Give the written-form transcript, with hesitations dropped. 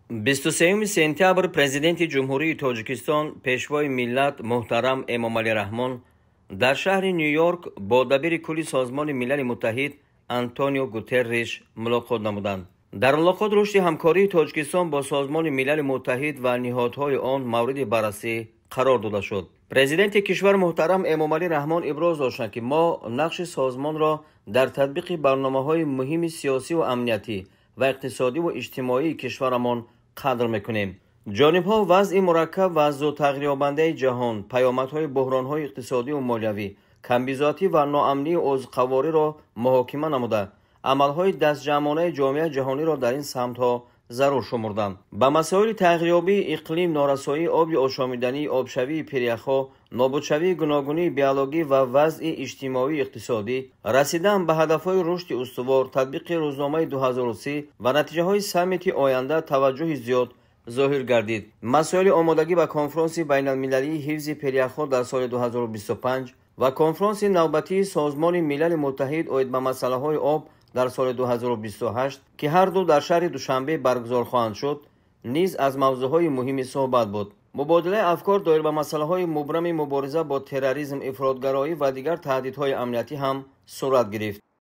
23 сентябр президенти ҷумҳурии тоҷикистон пешвои миллат муҳтарам эмомалӣ раҳмон дар шаҳри ню-йорк бо дабири кулли созмони милали муттаҳид антонио гутерриш мулоқот намуданд. дар мулоқот рушди ҳамкории тоҷикистон бо созмони милали муттаҳид ва ниҳодҳои он мавриди баррасӣ қарор дода шуд. президенти кишвар муҳтарам эмомалӣ раҳмон иброз доштанд ки мо нақши созмонро дар татбиқи барномаҳои муҳими сиёсиву амниятӣ ва иқтисодиву иҷтимоии кишварамон қадр мекунем. ҷонибҳо вазъи мураккаб ва зудтағйирёбандаи ҷаҳон, паёмадҳои буҳронҳои иқтисодиву молиявӣ, камбизоатӣ ва ноамнии ӯзқавориро муҳокима намуда, амалҳои дастҷамъонаи ҷомеаи ҷаҳониро дар ин самтҳо зарур шумурданд. ба масоили тағйирёбии иқлим, норасоии оби ошомиданӣ, обшавии пиряхҳо, нобудшавии гуногунии биологӣ ва вазъи иҷтимоии иқтисодӣ, расидан ба ҳадафҳои рушди устувор, татбиқи рӯзномаи 2030 ва натиҷаҳои саммити оянда таваҷҷӯҳи зиёд зоҳир гардид. масоили омодагӣ ба конфронси байналмилалии ҳифзи пиряхҳо дар соли 2025 ва конфронси навбатии созмони милали муттаҳид оид ба масъалаҳои об дар соли 2028 ки ҳарду дар шаҳри Душанбе баргузор хоҳанд шуд, низ аз мавзӯъҳои муҳими суҳбат буд. мубодилаи афкор доир ба масъалаҳои мубрами мубориза бо терроризм, ифротгароӣ ва дигар таҳдидҳои амниятӣ ҳам сурат гирифт.